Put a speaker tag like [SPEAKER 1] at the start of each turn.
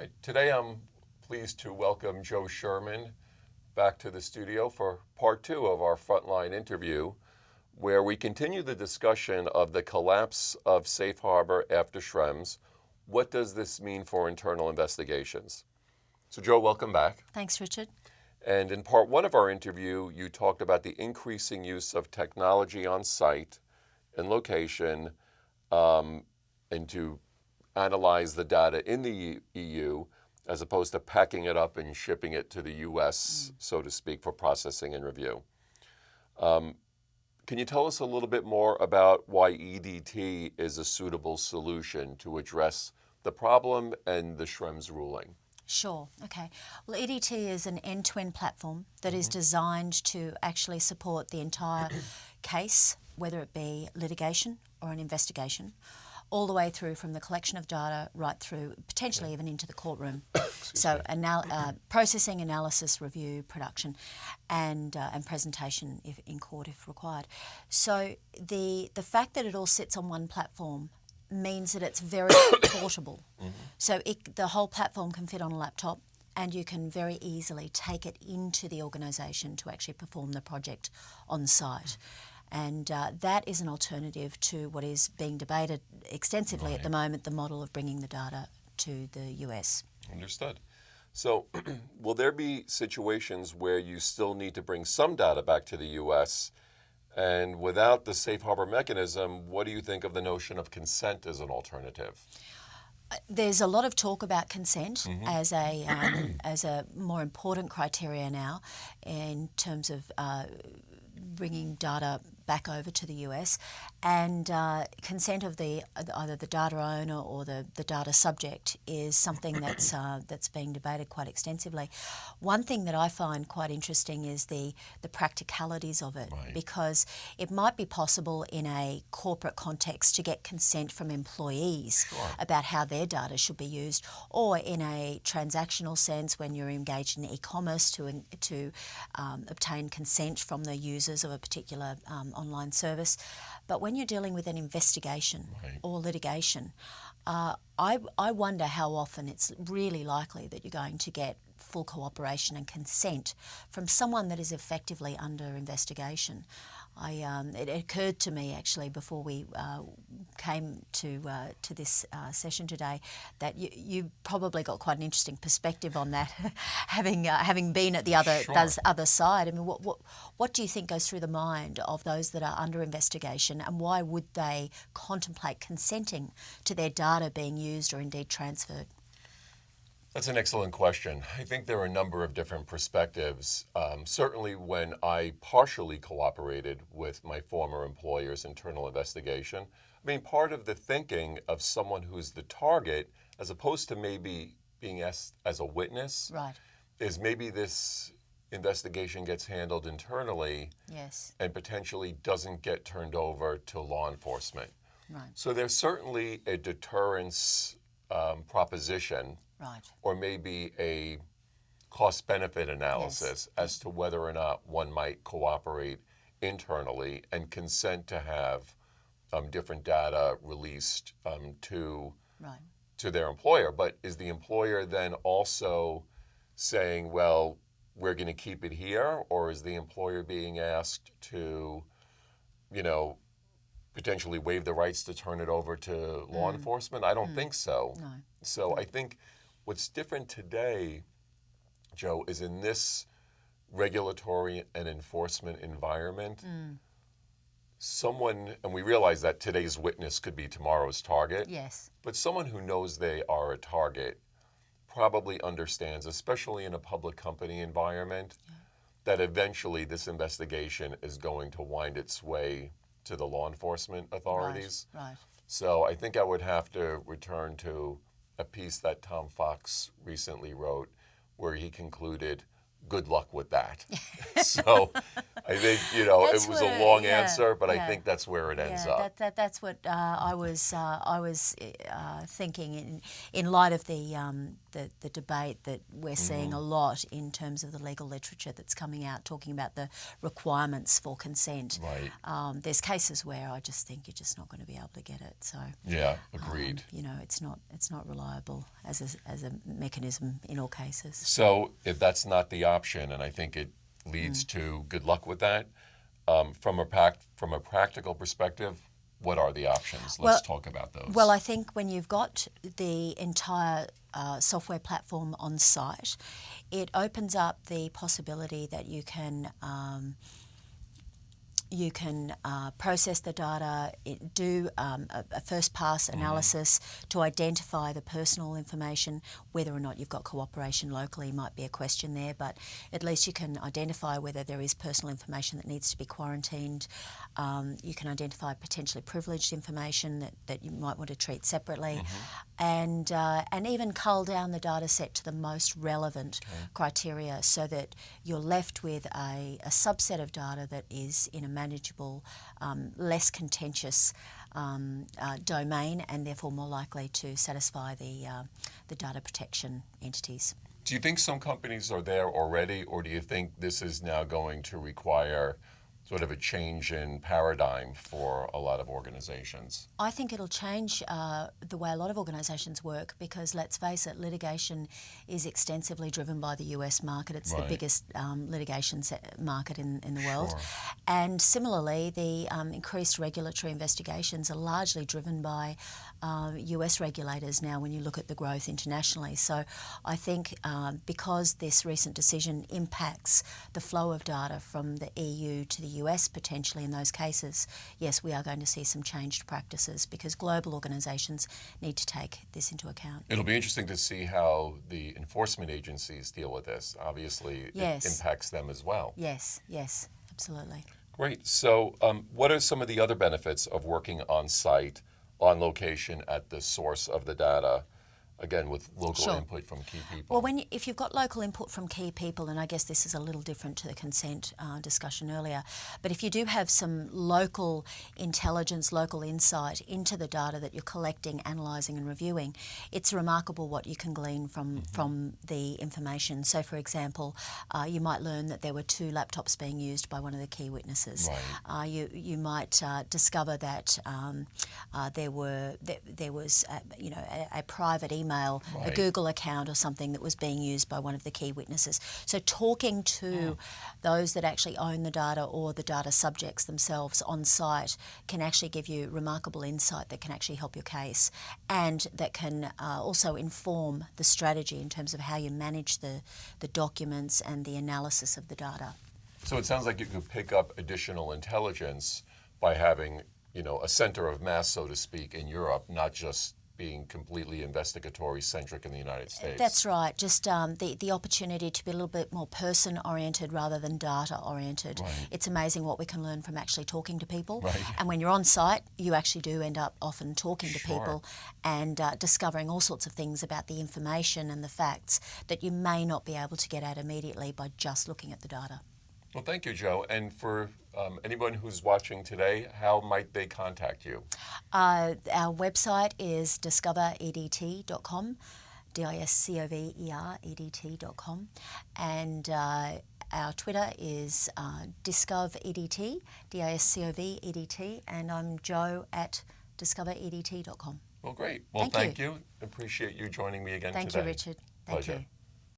[SPEAKER 1] right. Today I'm pleased to welcome Jo Sherman back to the studio for part two of our Frontline interview, where we continue the discussion of the collapse of Safe Harbor after Schrems. What does this mean for internal investigations? So Jo, welcome back.
[SPEAKER 2] Thanks, Richard.
[SPEAKER 1] And in part one of our interview, you talked about the increasing use of technology on site and location and to analyze the data in the EU as opposed to packing it up and shipping it to the US, so to speak, for processing and review. Can you tell us a little bit more about why EDT is a suitable solution to address the problem and the Schrems ruling?
[SPEAKER 2] Sure. Okay. Well, EDT is an end-to-end platform that is designed to actually support the entire case, whether it be litigation or an investigation, all the way through from the collection of data right through potentially even into the courtroom. So processing, analysis, review, production, and presentation in court if required. So the fact that it all sits on one platform means that it's very portable. So the whole platform can fit on a laptop, and you can very easily take it into the organisation to actually perform the project on site. And that is an alternative to what is being debated extensively at the moment, the model of bringing the data to the US.
[SPEAKER 1] Understood. So will there be situations where you still need to bring some data back to the US? And without the safe harbor mechanism, what do you think of the notion of consent as an alternative?
[SPEAKER 2] There's a lot of talk about consent as a more important criteria now in terms of bringing data back over to the US, and consent of either the data owner or the data subject is something that's being debated quite extensively. One thing that I find quite interesting is the practicalities of it, because it might be possible in a corporate context to get consent from employees about how their data should be used, or in a transactional sense when you're engaged in e-commerce to obtain consent from the users of a particular online service. But when you're dealing with an investigation or litigation, I wonder how often it's really likely that you're going to get full cooperation and consent from someone that is effectively under investigation. It occurred to me actually before we came to this session today that you probably got quite an interesting perspective on that, having been at the other side. I mean, what do you think goes through the mind of those that are under investigation, and why would they contemplate consenting to their data being used or indeed transferred?
[SPEAKER 1] That's an excellent question. I think there are a number of different perspectives. Certainly when I partially cooperated with my former employer's internal investigation, I mean, part of the thinking of someone who's the target, as opposed to maybe being asked as a witness, is maybe this investigation gets handled internally and potentially doesn't get turned over to law enforcement. So there's certainly a deterrence proposition, or maybe a cost-benefit analysis as to whether or not one might cooperate internally and consent to have different data released to their employer. But is the employer then also saying, well, we're going to keep it here, or is the employer being asked to, potentially waive the rights to turn it over to law enforcement? I don't think so. So I think what's different today, Jo, is in this regulatory and enforcement environment, someone, and we realize that today's witness could be tomorrow's target, but someone who knows they are a target probably understands, especially in a public company environment, that eventually this investigation is going to wind its way to the law enforcement authorities. So I think I would have to return to a piece that Tom Fox recently wrote, where he concluded good luck with that. So I think,
[SPEAKER 2] That's
[SPEAKER 1] it was a
[SPEAKER 2] where-
[SPEAKER 1] long
[SPEAKER 2] yeah,
[SPEAKER 1] answer, but I
[SPEAKER 2] yeah.
[SPEAKER 1] think that's where it ends
[SPEAKER 2] Yeah,
[SPEAKER 1] up.
[SPEAKER 2] that's what I was thinking in light of the debate that we're seeing a lot in terms of the legal literature that's coming out talking about the requirements for consent.
[SPEAKER 1] Right.
[SPEAKER 2] There's cases where I just think you're just not going to be able to get it. So
[SPEAKER 1] Yeah, agreed.
[SPEAKER 2] it's not reliable as a mechanism in all cases.
[SPEAKER 1] So if that's not the option, and I think it leads to good luck with that, from a practical perspective, what are the options? Let's talk about those.
[SPEAKER 2] Well, I think when you've got the entire software platform on site, it opens up the possibility that you can process the data, do a first pass analysis to identify the personal information. Whether or not you've got cooperation locally might be a question there, but at least you can identify whether there is personal information that needs to be quarantined. You can identify potentially privileged information that you might want to treat separately, and even cull down the data set to the most relevant criteria so that you're left with a subset of data that is in a manageable, less contentious domain, and therefore more likely to satisfy the data protection entities.
[SPEAKER 1] Do you think some companies are there already, or do you think this is now going to require sort of a change in paradigm for a lot of organizations?
[SPEAKER 2] I think it'll change the way a lot of organisations work because, let's face it, litigation is extensively driven by the US market. It's the biggest litigation market in the world.
[SPEAKER 1] Sure.
[SPEAKER 2] And similarly, the increased regulatory investigations are largely driven by US regulators now when you look at the growth internationally. So I think because this recent decision impacts the flow of data from the EU to the US potentially in those cases, yes, we are going to see some changed practices because global organisations need to take this into account.
[SPEAKER 1] It'll be interesting to see how the enforcement agencies deal with this. Obviously,
[SPEAKER 2] Yes.
[SPEAKER 1] it impacts them as well.
[SPEAKER 2] Yes, absolutely.
[SPEAKER 1] Great. So what are some of the other benefits of working on site, on location, at the source of the data? Again, with local
[SPEAKER 2] Sure.
[SPEAKER 1] input from key people.
[SPEAKER 2] Well, if you've got local input from key people, and I guess this is a little different to the consent discussion earlier, but if you do have some local intelligence, local insight into the data that you're collecting, analysing and reviewing, it's remarkable what you can glean from the information. So, for example, you might learn that there were 2 laptops being used by one of the key witnesses.
[SPEAKER 1] Right.
[SPEAKER 2] You might discover that there was a private email, a Google account or something that was being used by one of the key witnesses. So talking to those that actually own the data or the data subjects themselves on site can actually give you remarkable insight that can actually help your case, and that can also inform the strategy in terms of how you manage the documents and the analysis of the data.
[SPEAKER 1] So it sounds like you could pick up additional intelligence by having, a center of mass, so to speak, in Europe, not just being completely investigatory-centric in the United States.
[SPEAKER 2] That's right. Just the opportunity to be a little bit more person-oriented rather than data-oriented.
[SPEAKER 1] Right.
[SPEAKER 2] It's amazing what we can learn from actually talking to people.
[SPEAKER 1] Right.
[SPEAKER 2] And when you're on site, you actually do end up often talking to
[SPEAKER 1] Sure.
[SPEAKER 2] people and discovering all sorts of things about the information and the facts that you may not be able to get at immediately by just looking at the data.
[SPEAKER 1] Well, thank you, Jo. And for anyone who's watching today, how might they contact you?
[SPEAKER 2] Our website is discoveredt.com, discoveredt.com, and our Twitter is discoveredt, discoveredt, and I'm Jo at discoveredt.com.
[SPEAKER 1] Well, great. Well,
[SPEAKER 2] Thank
[SPEAKER 1] thank you. Appreciate you joining me again
[SPEAKER 2] Thank
[SPEAKER 1] today.
[SPEAKER 2] you, Richard. Thank
[SPEAKER 1] Pleasure.
[SPEAKER 2] you.